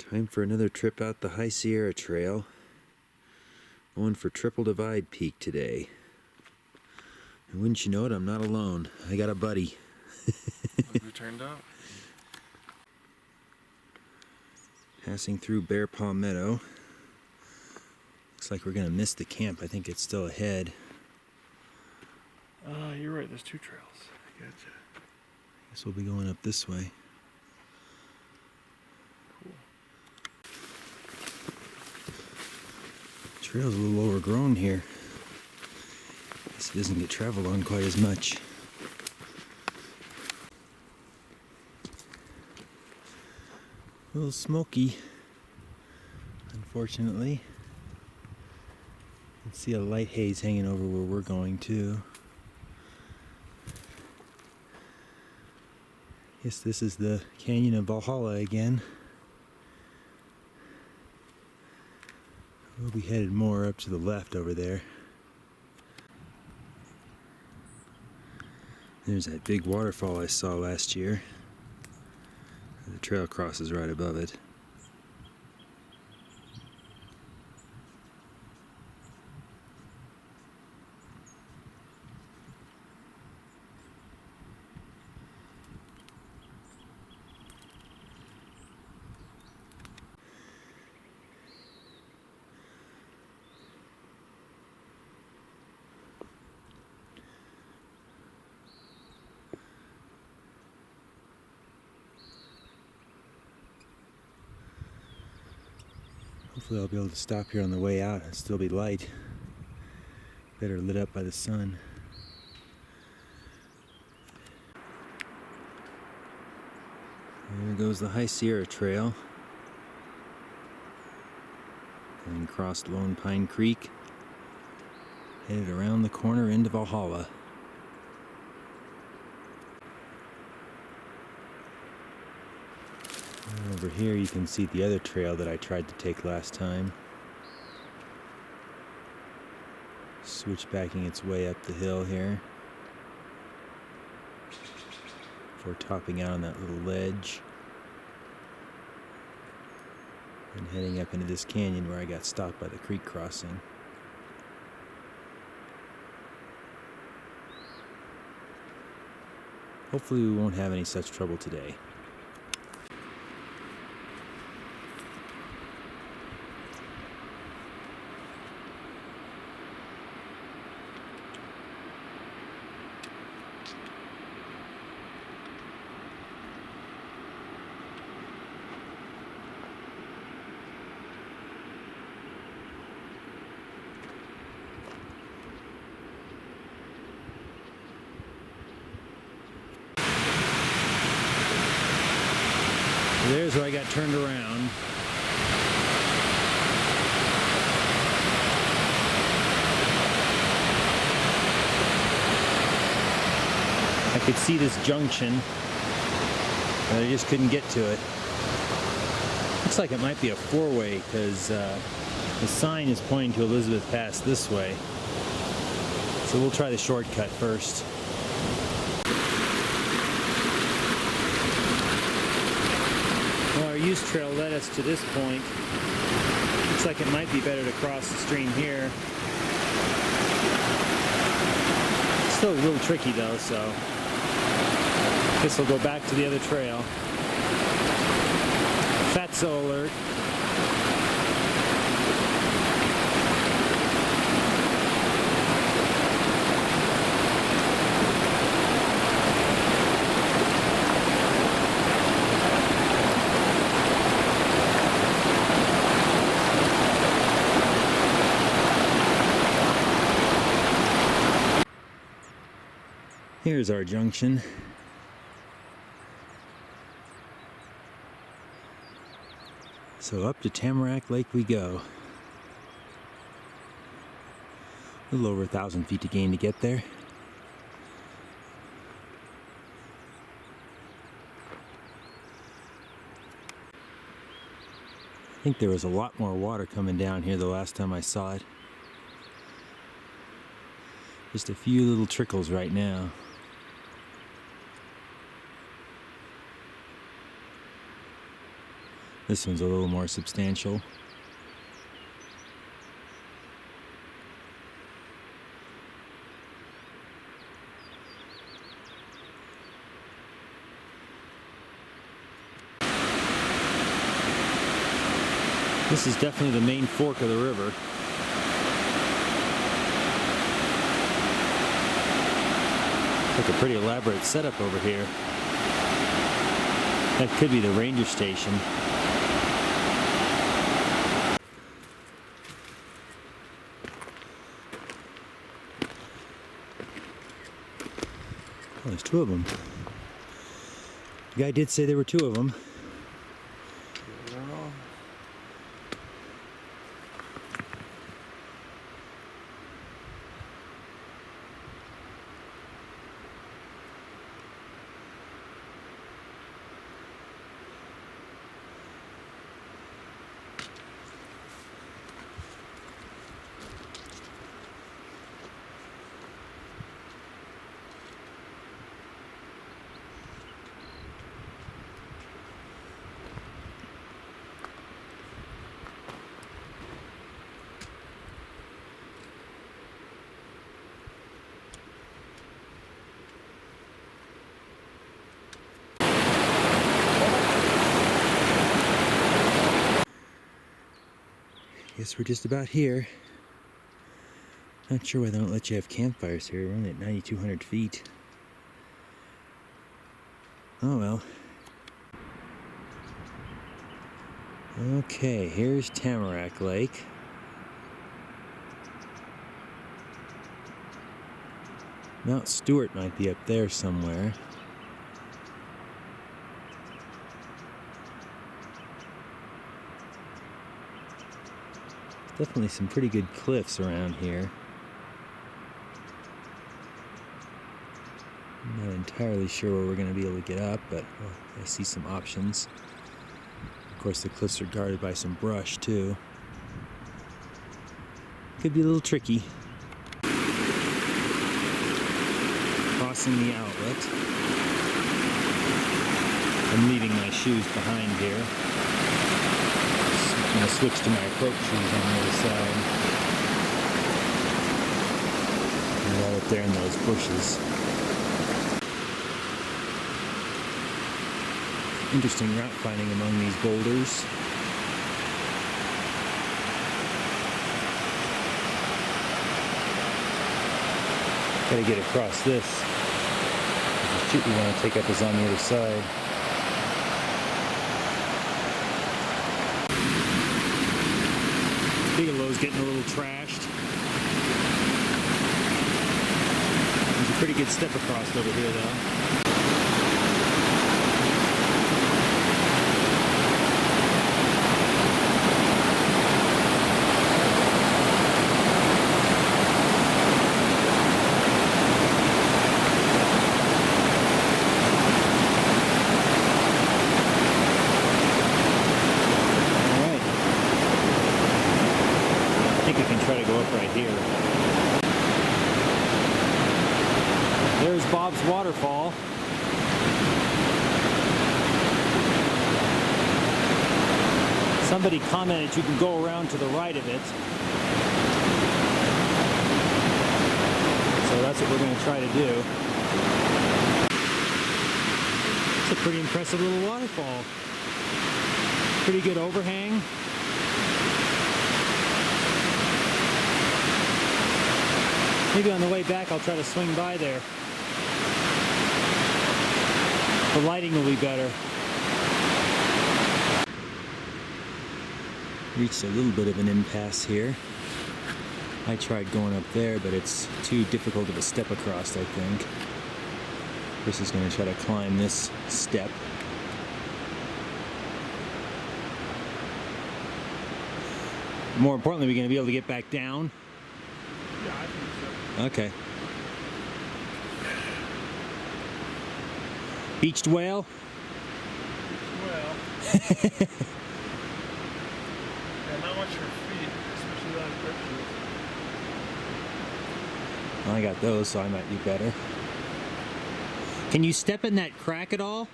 Time for another trip out the High Sierra Trail. Going for Triple Divide Peak today. And wouldn't you know it, I'm not alone. I got a buddy. Look who turned up. Passing through Bear Paw Meadow. Looks like we're gonna miss the camp. I think it's still ahead. You're right, there's two trails. I gotcha. Guess we'll be going up this way. Cool. Trail's a little overgrown here. Guess it doesn't get traveled on quite as much. A little smoky, unfortunately. You can see a light haze hanging over where we're going too. Guess this is the Canyon of Valhalla again. We'll be headed more up to the left over there. There's that big waterfall I saw last year. The trail crosses right above it. Hopefully I'll be able to stop here on the way out and still be light. Better lit up by the sun. There goes the High Sierra Trail. Having crossed Lone Pine Creek, headed around the corner into Valhalla. And over here you can see the other trail that I tried to take last time. Switchbacking its way up the hill here before topping out on that little ledge and heading up into this canyon where I got stopped by the creek crossing. Hopefully we won't have any such trouble today. There's where I got turned around. I could see this junction, but I just couldn't get to it. Looks like it might be a four-way because the sign is pointing to Elizabeth Pass this way. So we'll try the shortcut first. Well, our used trail led us to this point. Looks like it might be better to cross the stream here. It's still a little tricky though, so I guess we'll go back to the other trail. Fatso alert. Here's our junction. So up to Tamarack Lake we go. A little over 1,000 feet to gain to get there. I think there was a lot more water coming down here the last time I saw it. Just a few little trickles right now. This one's a little more substantial. This is definitely the main fork of the river. It's like a pretty elaborate setup over here. That could be the ranger station. Oh, there's two of them. The guy did say there were two of them. Guess we're just about here. Not sure why they don't let you have campfires here. We're only at 9,200 feet. Oh well. Okay, here's Tamarack Lake. Mount Stewart might be up there somewhere. Definitely some pretty good cliffs around here. I'm not entirely sure where we're going to be able to get up, but well, I see some options. Of course, the cliffs are guarded by some brush, too. Could be a little tricky. Crossing the outlet. I'm leaving my shoes behind here. I'm going to switch to my approach shoes on the other side. And right up there in those bushes. Interesting route finding among these boulders. Gotta get across this. The chute we want to take up is on the other side. Bigelow's getting a little trashed. There's a pretty good step across over here though. Try to go up right here. There's Bob's waterfall. Somebody commented you can go around to the right of it. So that's what we're going to try to do. It's a pretty impressive little waterfall. Pretty good overhang. Maybe on the way back I'll try to swing by there. The lighting will be better. Reached a little bit of an impasse here. I tried going up there, but it's too difficult of a step across, I think. Chris is going to try to climb this step. More importantly, we're going to be able to get back down. Yeah, I think so. Okay. Beached whale? Well. Yeah, not much for feet, especially on grip shoes. Well, I got those, so I might do better. Can you step in that crack at all?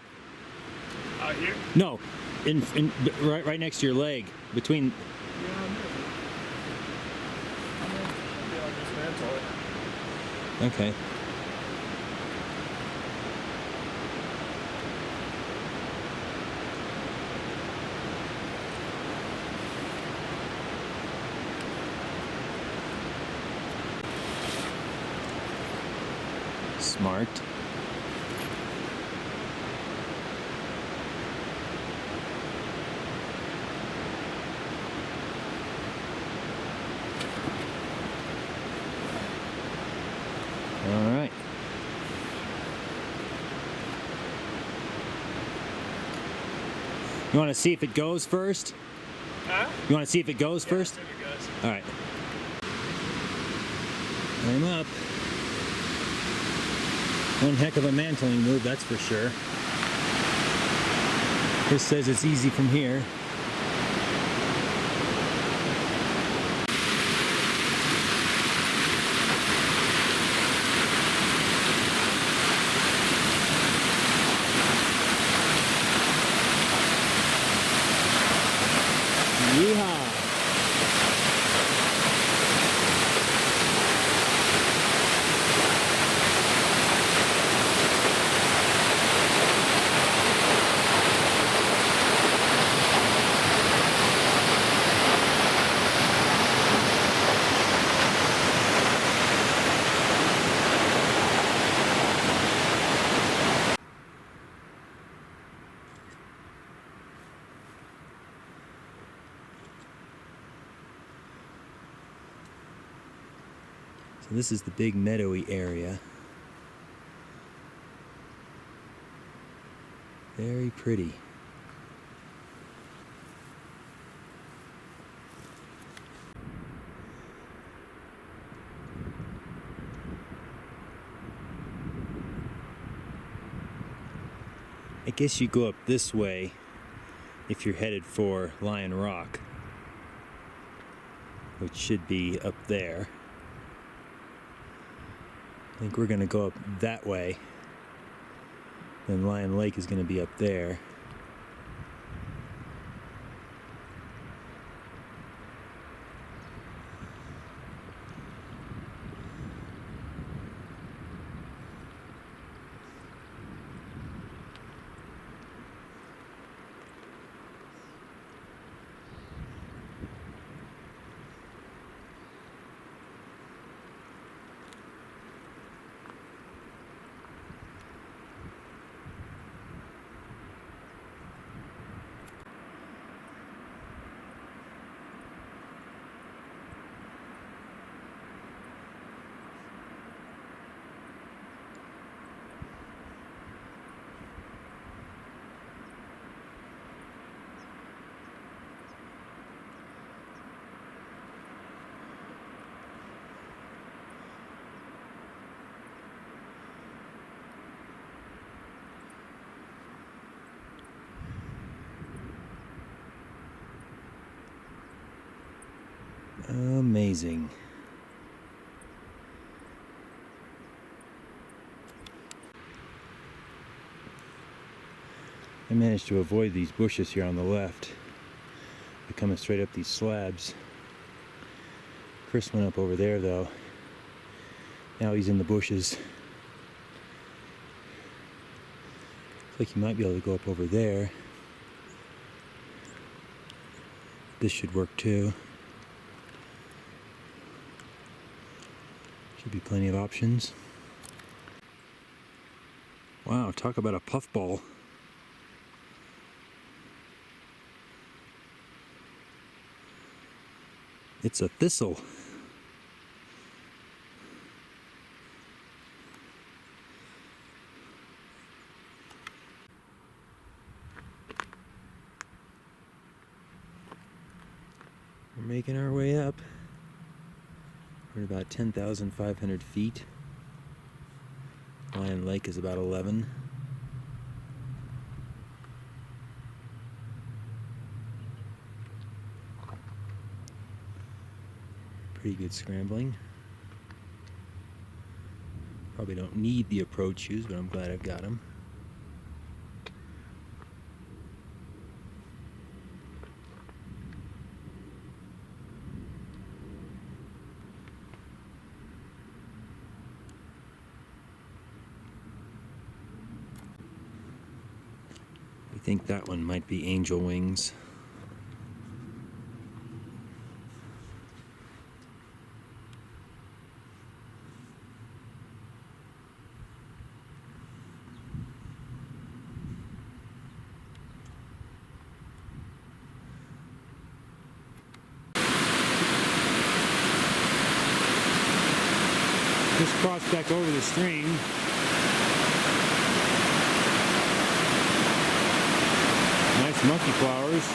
Out here? No. right next to your leg, between. Yeah, maybe. Maybe I'll dismantle it. Okay. Smart. All right. You want to see if it goes first? Huh? You want to see if it goes Yeah, first? see if it goes. All right. I'm up. One heck of a mantling move, that's for sure. This says it's easy from here. Yeehaw! So this is the big meadowy area. Very pretty. I guess you go up this way if you're headed for Lion Rock, which should be up there. I think we're going to go up that way. Then Lion Lake is going to be up there. Amazing. I managed to avoid these bushes here on the left. They're coming straight up these slabs. Chris went up over there though. Now he's in the bushes. Looks like he might be able to go up over there. This should work too. Should be plenty of options. Wow, talk about a puffball. It's a thistle. We're making our way up. We're at about 10,500 feet. Lion Lake is about 11. Pretty good scrambling. Probably don't need the approach shoes, but I'm glad I've got them. think that one might be angel wings. Just crossed back over the stream. Nice monkey flowers.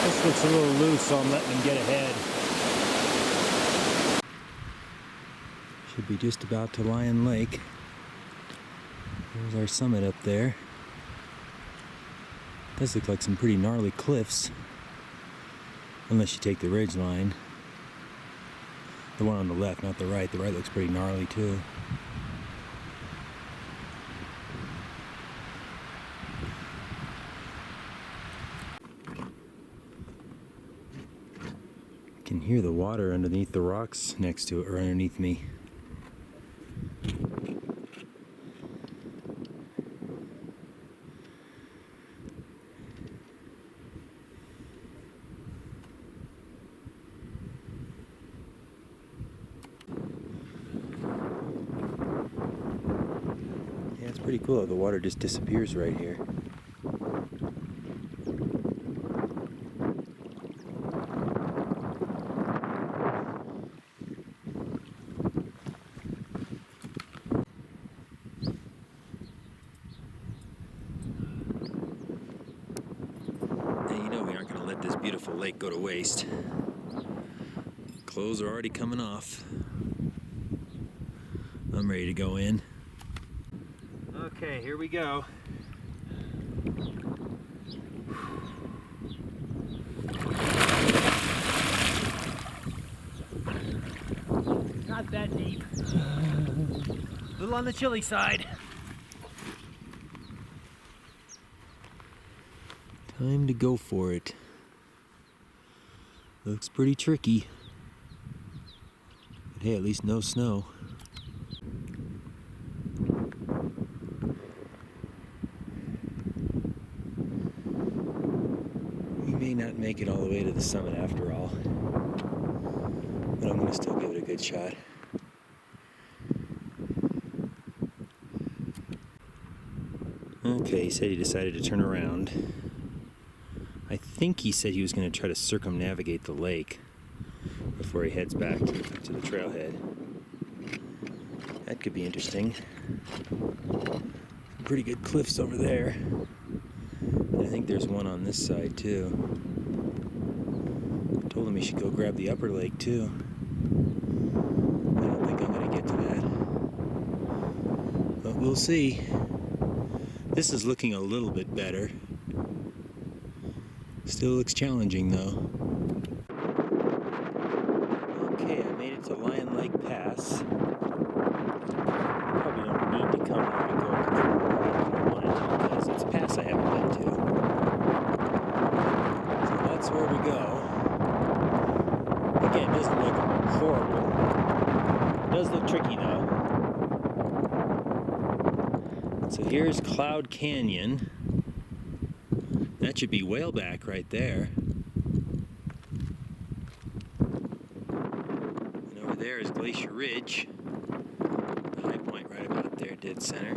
This looks a little loose, so I'm letting him get ahead. Should be just about to Lion Lake. There's our summit up there. Does look like some pretty gnarly cliffs. Unless you take the ridge line. The one on the left, not the right. The right looks pretty gnarly too. Can hear the water underneath the rocks next to it, or underneath me. Yeah, it's pretty cool. The water just disappears right here. This beautiful lake go to waste. Clothes are already coming off. I'm ready to go in. Okay, here we go. Not that deep. A little on the chilly side. Time to go for it. Looks pretty tricky. But hey, at least no snow. We may not make it all the way to the summit after all. But I'm gonna still give it a good shot. Okay, he said he decided to turn around. I think he said he was going to try to circumnavigate the lake before he heads back to the trailhead. That could be interesting. Some pretty good cliffs over there. And I think there's one on this side too. I told him he should go grab the upper lake too. I don't think I'm going to get to that. But we'll see. This is looking a little bit better. Still looks challenging though. Okay, I made it to Lion Lake Pass. Probably don't need to come here to go to the I wanted to, because it's a pass I haven't been to. So that's where we go. Again, it doesn't look horrible. It does look tricky though. So here's Cloud Canyon. That should be Whaleback right there. And over there is Glacier Ridge. The high point right about there, dead center.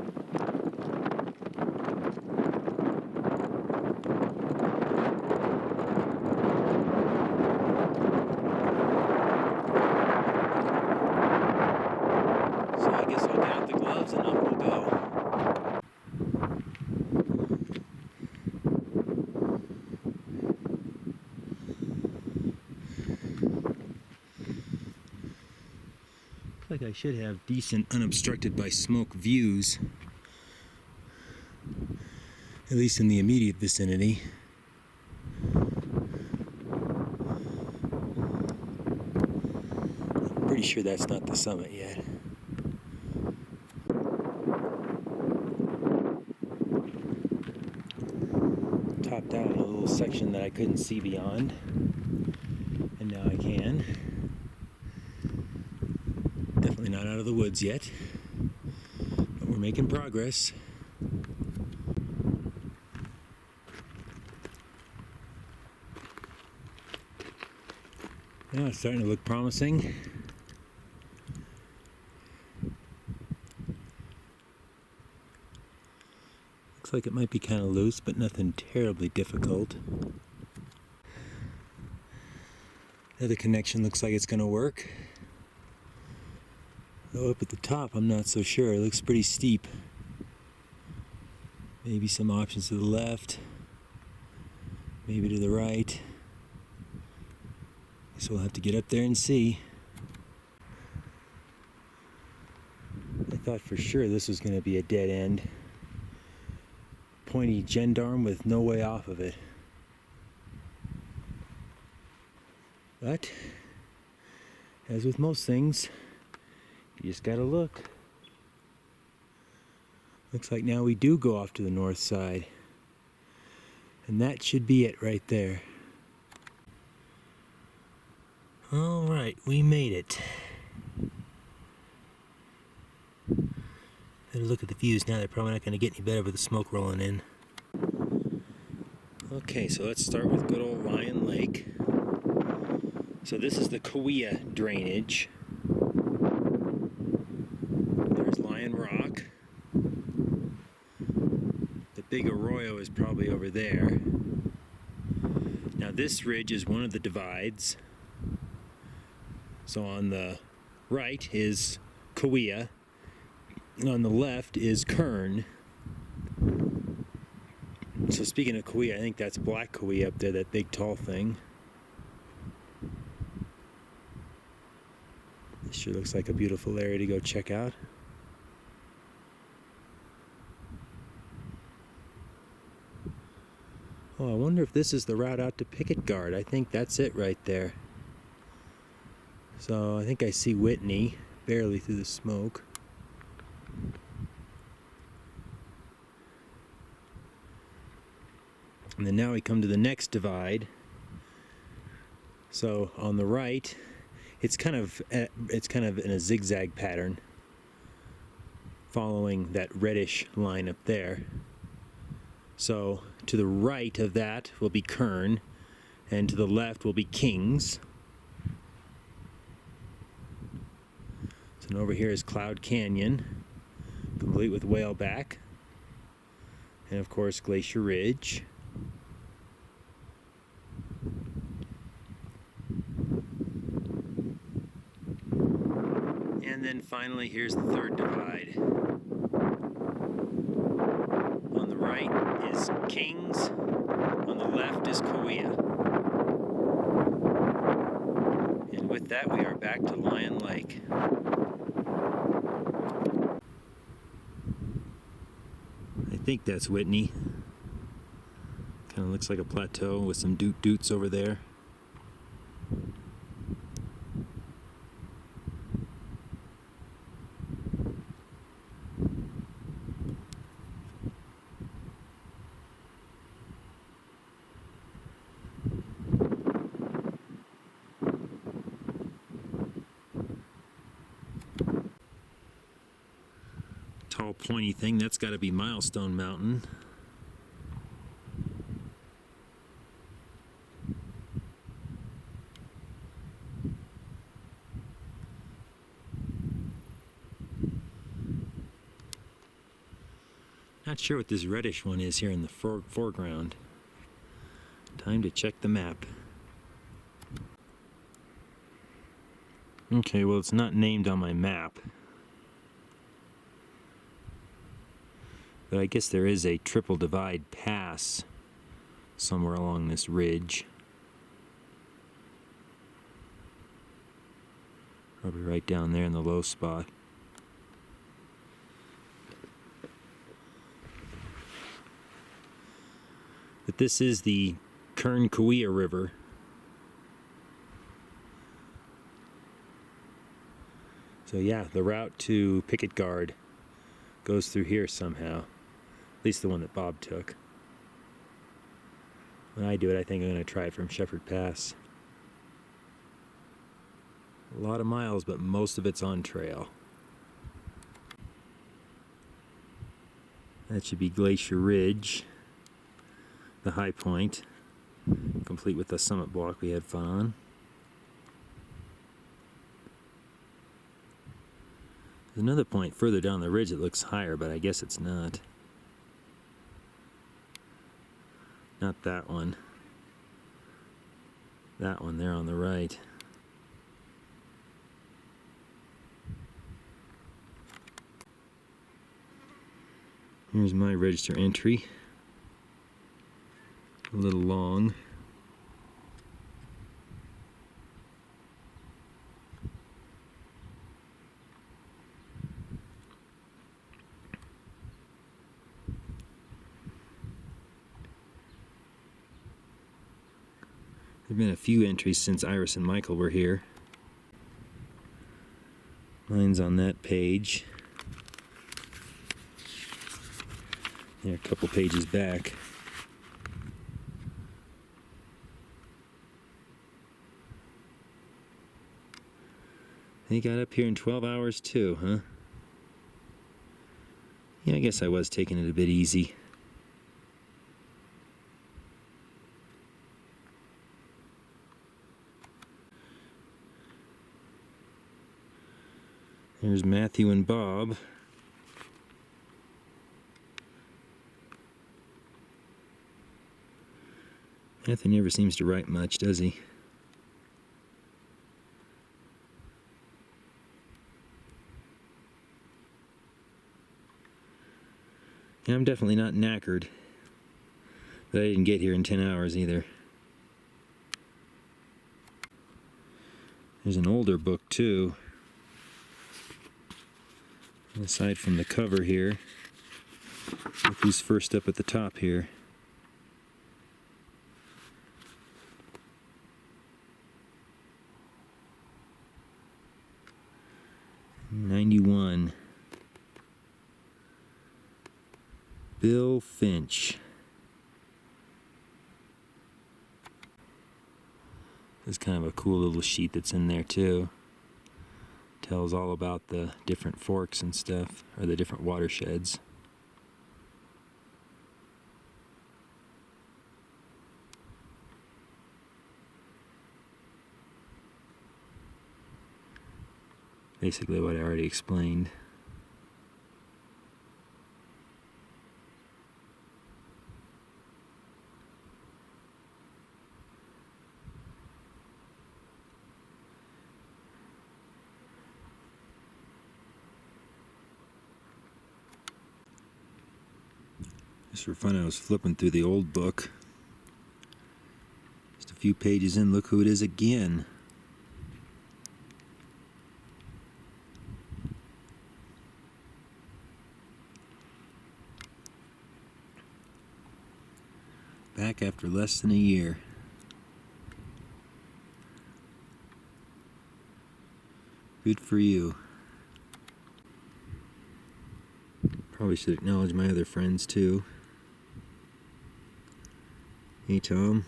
So I guess I'll get out the gloves and up we'll go. Looks like I should have decent unobstructed by smoke views, at least in the immediate vicinity. I'm pretty sure that's not the summit yet. Topped out on a little section that I couldn't see beyond, and now I can. Definitely not out of the woods yet, but we're making progress. Now it's starting to look promising. Looks like it might be kind of loose, but nothing terribly difficult. The other connection looks like it's going to work. Though up at the top, I'm not so sure. It looks pretty steep. Maybe some options to the left, maybe to the right. Guess we'll have to get up there and see. I thought for sure this was going to be a dead end. Pointy gendarme with no way off of it. But, as with most things, you just gotta look. Looks like now we do go off to the north side. And that should be it right there. Alright, we made it. Better look at the views now. They're probably not going to get any better with the smoke rolling in. Okay, so let's start with good old Lion Lake. So this is the Kauai drainage. There's Lion Rock. The big arroyo is probably over there. Now this ridge is one of the divides. So on the right is Kauai. On the left is Kern. So speaking of Kauai, I think that's Black Kauai up there, that big tall thing. This sure looks like a beautiful area to go check out. Oh, I wonder if this is the route out to Picket Guard. I think that's it right there. So I think I see Whitney, barely through the smoke. And then now we come to the next divide. So on the right, it's kind of in a zigzag pattern, following that reddish line up there. So to the right of that will be Kern, and to the left will be Kings. So over here is Cloud Canyon, complete with Whaleback, and of course Glacier Ridge. And then finally, here's the third divide. On the right is Kings, on the left is Kauai. And with that, we are back to Lion Lake. I think that's Whitney. Kind of looks like a plateau with some doot-doots over there. Tall pointy thing, that's got to be Milestone Mountain. Not sure what this reddish one is here in the foreground. Time to check the map. Okay, well, it's not named on my map. But I guess there is a triple divide pass somewhere along this ridge. Probably right down there in the low spot. But this is the Kern-Kauai River. So yeah, the route to Picket Guard goes through here somehow. At least the one that Bob took. When I do it, I think I'm going to try it from Shepherd Pass. A lot of miles, but most of it's on trail. That should be Glacier Ridge, the high point, complete with the summit block we had fun on. There's another point further down the ridge that looks higher, but I guess it's not. Not that one. That one there on the right. Here's my register entry. A little long. There have been a few entries since Iris and Michael were here. Mine's on that page. They're a couple pages back. He got up here in 12 hours too, huh? Yeah, I guess I was taking it a bit easy. There's Matthew and Bob. Matthew never seems to write much, does he? Yeah, I'm definitely not knackered. But I didn't get here in 10 hours either. There's an older book too. Aside from the cover here, look who's first up at the top here. '91. Bill Finch. There's kind of a cool little sheet that's in there too. Tells all about the different forks and stuff, or the different watersheds. Basically what I already explained. Just for fun, I was flipping through the old book. Just a few pages in, look who it is again. Back after less than a year. Good for you. Probably should acknowledge my other friends too. Hey, Tom.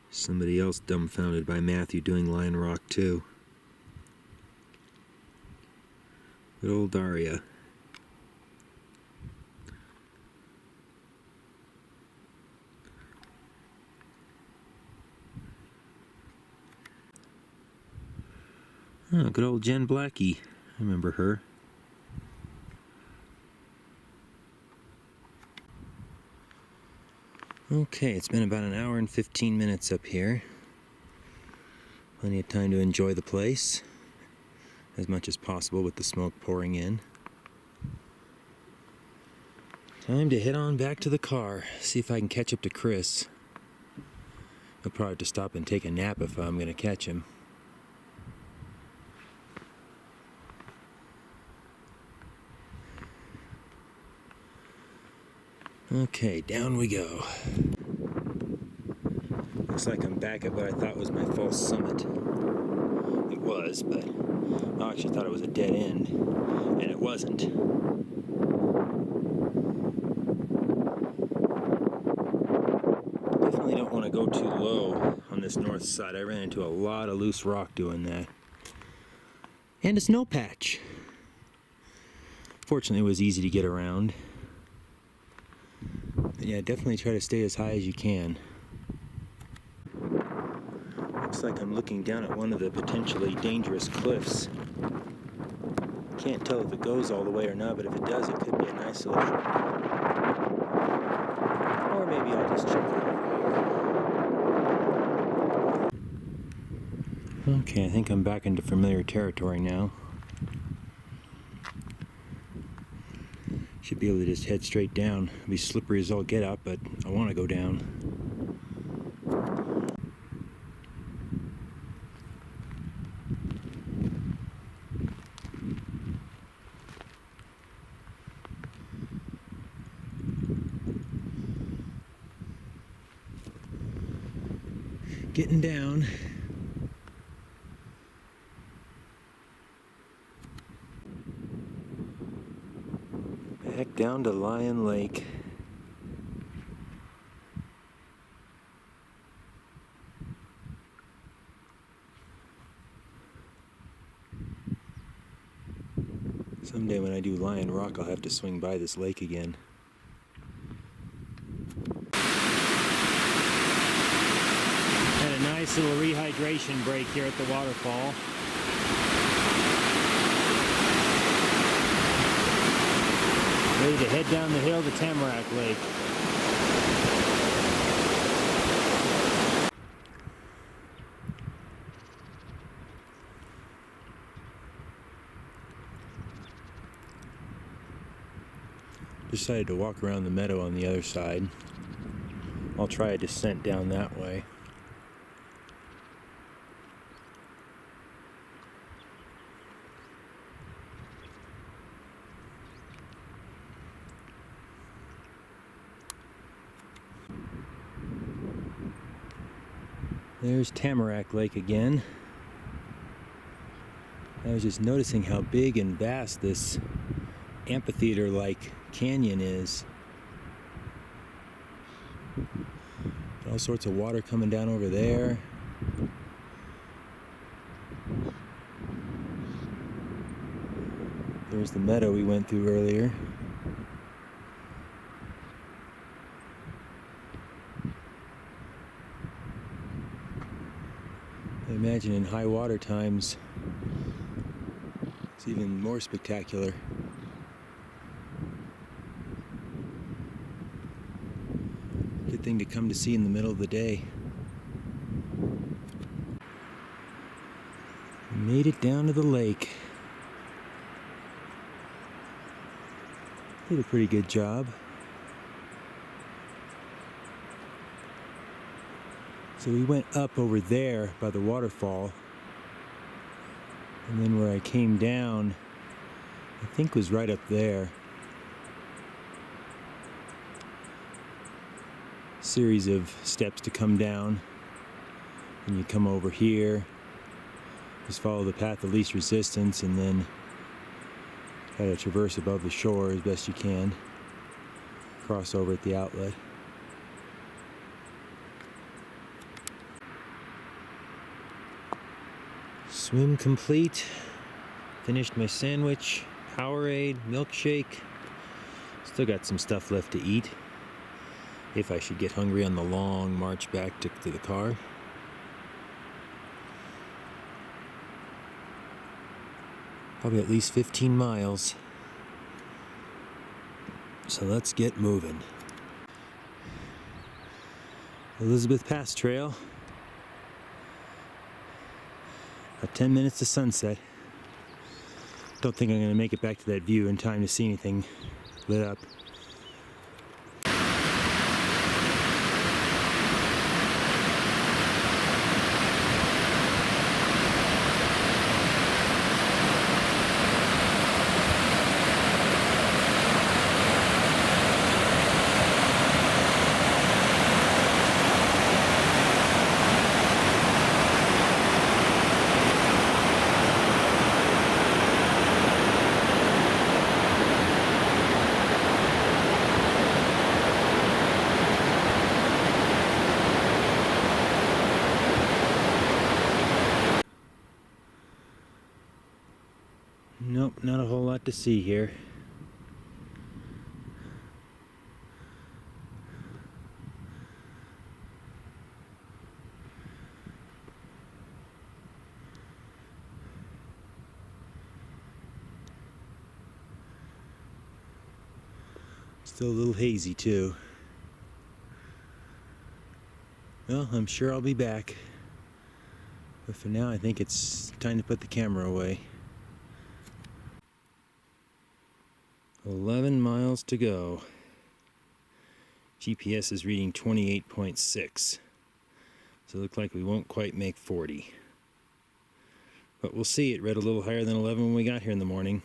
Somebody else dumbfounded by Matthew doing Lion Rock too. Good old Daria. Oh, good old Jen Blackie. I remember her. Okay, it's been about an hour and 15 minutes up here. Plenty of time to enjoy the place. as much as possible with the smoke pouring in. Time to head on back to the car, see if I can catch up to Chris. He'll probably have to stop and take a nap if I'm going to catch him. Okay, down we go. Looks like I'm back at what I thought was my false summit. It was, but I actually thought it was a dead end, and it wasn't. Definitely don't want to go too low on this north side. I ran into a lot of loose rock doing that. And a snow patch. Fortunately, it was easy to get around. But yeah, definitely try to stay as high as you can. Looks like I'm looking down at one of the potentially dangerous cliffs. Can't tell if it goes all the way or not, but if it does, it could be a nice little shortcut. Or maybe I'll just check it over here. Okay, I think I'm back into familiar territory now. Should be able to just head straight down. It'll be slippery as all get out, but I want to go down. Getting down. Back down to Lion Lake. Someday when I do Lion Rock, I'll have to swing by this lake again. Had a nice little rehydration break here at the waterfall. Ready to head down the hill to Tamarack Lake. Decided to walk around the meadow on the other side. I'll try a descent down that way. There's Tamarack Lake again. I was just noticing how big and vast this amphitheater-like canyon is. All sorts of water coming down over there. There's the meadow we went through earlier. I imagine in high water times it's even more spectacular. Good thing to come to see in the middle of the day. Made it down to the lake. Did a pretty good job. So we went up over there by the waterfall, and then where I came down, I think was right up there. Series of steps to come down, and you come over here, just follow the path of least resistance, and then try to traverse above the shore as best you can, cross over at the outlet. Swim complete. Finished my sandwich, Powerade, milkshake. Still got some stuff left to eat if I should get hungry on the long march back to the car. Probably at least 15 miles. So let's get moving. Elizabeth Pass Trail. About 10 minutes to sunset. Don't think I'm going to make it back to that view in time to see anything lit up. Nope, not a whole lot to see here. Still a little hazy too. Well, I'm sure I'll be back. But for now, I think it's time to put the camera away. 11 miles to go. GPS is reading 28.6. So it looks like we won't quite make 40. But we'll see. It read a little higher than 11 when we got here in the morning.